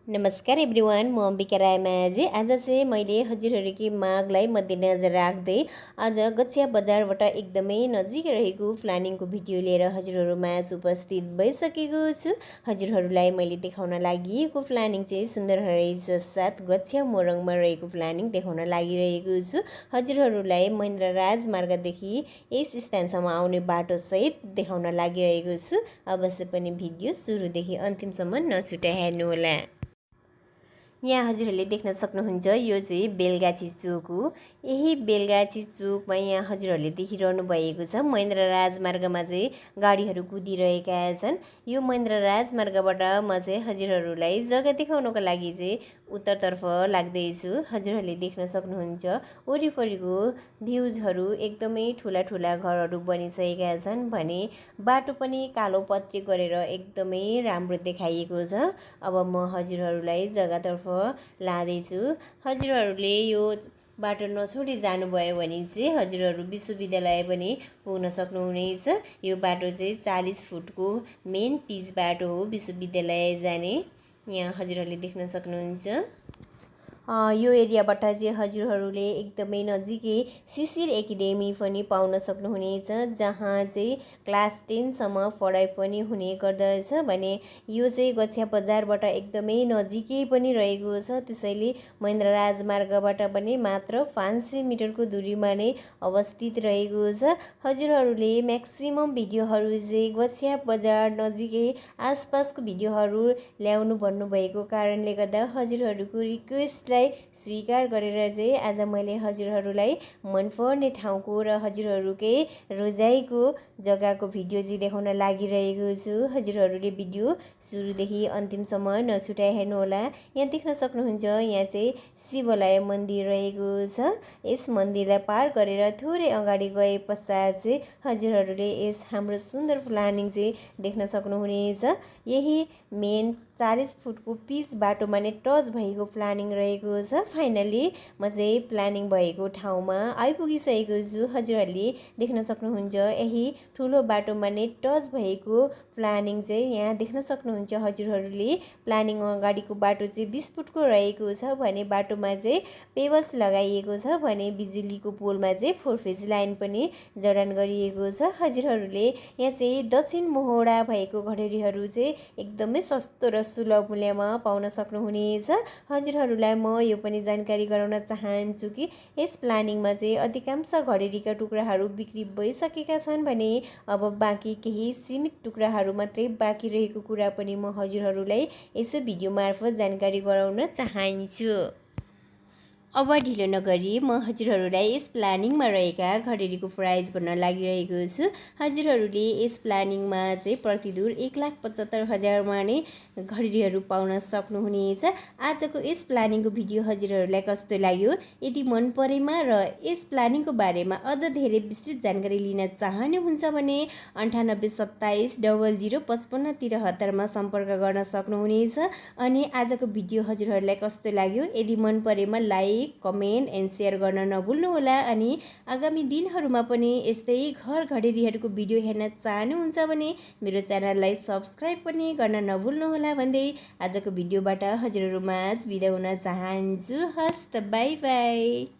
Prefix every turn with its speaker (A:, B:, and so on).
A: नमस्कार एभ्रिवान, म अम्बिका रायमाझी। आज चाहिँ मैले हजुरहरूकी मागलाई मध्यनजर राख्दै आज गछिया बजारबाट एकदमै नजिक रहेको प्लानिङको भिडियो लिएर हजुरहरूमा उपस्थित भइसकेको छु। हजुरहरूलाई मैले देखाउन लागिएको प्लानिङ चाहिँ सुन्दर रहेछ साथ गछिया मोरङमा रहेको प्लानिङ देखाउन लागिरहेको छु। हजुरहरूलाई महेन्द्र राजमार्गदेखि यस स्थानसम्म आउने बाटो सहित देखाउन लागिरहेको छु। अवश्य पनि भिडियो सुरुदेखि अन्तिमसम्म नछुटाई हेर्नुहोला। यहाँ हजुरहरूले देख्न सक्नुहुन्छ यो चाहिँ बेलगाछी चोक हो। यही बेलगाछी चोकमा यहाँ हजुरहरूले देखिरहनु भएको छ महेन्द्र राजमार्गमा चाहिँ गाडीहरू कुदिरहेका छन्। यो महेन्द्र राजमार्गबाट म चाहिँ हजुरहरूलाई जग्गा देखाउनको लागि चाहिँ उत्तरतर्फ लाग्दैछु। हजुरहरूले देख्न सक्नुहुन्छ वरिपरिको भ्युजहरू एकदमै ठुला ठुला घरहरू बनिसकेका छन् भने बाटो पनि कालो पत्रे गरेर एकदमै राम्रो देखाइएको छ। अब म हजुरहरूलाई जग्गातर्फ लाँदैछु। हजुरहरूले यो बाटो नछोडी जानुभयो भने चाहिँ हजुरहरू विश्वविद्यालय पनि पुग्न सक्नुहुनेछ। यो बाटो चाहिँ 40 फुटको मेन पिच बाटो हो विश्वविद्यालय जाने। यहाँ हजुरहरूले देख्न सक्नुहुन्छ। यो एरियाबाट चाहिँ हजुरहरूले एकदमै नजिकै शिशिर एकाडेमी पनि पाउन सक्नुहुनेछ, जहाँ चाहिँ क्लास 10 सम्म पढाइ पनि हुने गर्दछ भने यो चाहिँ गछिया बजारबाट एकदमै नजिकै पनि रहेको छ। त्यसैले महेन्द्र राजमार्गबाट पनि मात्र 500 मिटरको दूरीमा नै अवस्थित रहेको छ। हजुरहरूले म्याक्सिमम भिडियोहरू चाहिँ गछिया बजार नजिकै आसपासको भिडियोहरू ल्याउनु भन्नुभएको कारणले गर्दा हजुरहरूको रिक्वेस्टलाई स्वीकार गरेर चाहिँ आज मैले हजुरहरूलाई मनपर्ने ठाउँको र हजुरहरूकै रोजाइको जग्गाको भिडियो चाहिँ देखाउन लागिरहेको छु। हजुरहरूले भिडियो सुरुदेखि अन्तिमसम्म नछुटाई हेर्नुहोला। यहाँ देख्न सक्नुहुन्छ यहाँ चाहिँ शिवालय मन्दिर रहेको छ। यस मन्दिरलाई पार गरेर थोरै अगाडि गए पश्चात चाहिँ हजुरहरूले यस हाम्रो सुन्दर प्लानिङ चाहिँ देख्न सक्नुहुनेछ। यही मेन 40 फुटको पिच बाटोमा नै टच भएको प्लानिङ रहेको छ। फाइनली म चाहिँ प्लानिङ भएको ठाउँमा आइपुगिसकेको छु। हजुरहरूले देख्न सक्नुहुन्छ यही ठुलो बाटोमा नै टच भएको प्लानिङ चाहिँ यहाँ देख्न सक्नुहुन्छ। हजुरहरूले प्लानिङ अगाडिको बाटो चाहिँ 20 फुटको रहेको छ भने बाटोमा चाहिँ पेबल्स लगाइएको छ भने बिजुलीको पोलमा चाहिँ 4 फेज लाइन पनि जडान गरिएको छ। हजुरहरूले यहाँ चाहिँ दक्षिण मोहडा भएको घडेरीहरू चाहिँ एकदमै सस्तो र सुलभ मूल्यमा पाउन सक्नुहुनेछ। हजुरहरूलाई म यो पनि जानकारी गराउन चाहन्छु कि यस प्लानिङमा चाहिँ अधिकांश घडेरीका टुक्राहरू बिक्री भइसकेका छन् भने अब बाँकी केही सीमित टुक्राहरू मात्रै बाँकी रहेको कुरा पनि म हजुरहरूलाई यसो भिडियो मार्फत जानकारी गराउन चाहन्छु। अब ढिलो नगरी म हजुरहरूलाई यस प्लानिङमा रहेका घडेरीको प्राइस भन्न लागिरहेको छु। हजुरहरूले यस प्लानिङमा चाहिँ प्रतिदूर 1,75,000मा नै घडेरीहरू पाउन सक्नुहुनेछ। आजको यस प्लानिङको भिडियो हजुरहरूलाई कस्तो लाग्यो? यदि मन परेमा र यस प्लानिङको बारेमा अझ धेरै विस्तृत जानकारी लिन चाहनुहुन्छ भने 9827 00 55 73मा सम्पर्क गर्न सक्नुहुनेछ। अनि आजको भिडियो हजुरहरूलाई कस्तो लाग्यो? यदि मन परेमा लाइक, कमेन्ट एन्ड सेयर गर्न नभुल्नुहोला। अनि आगामी दिनहरूमा पनि यस्तै घर घडेरीहरूको भिडियो हेर्न चाहनुहुन्छ भने मेरो च्यानललाई सब्सक्राइब पनि गर्न नभुल्नुहोला भन्दै आजको भिडियोबाट हजुरहरूमा बिदा हुन चाहन्छु। हस्त बाई बाई।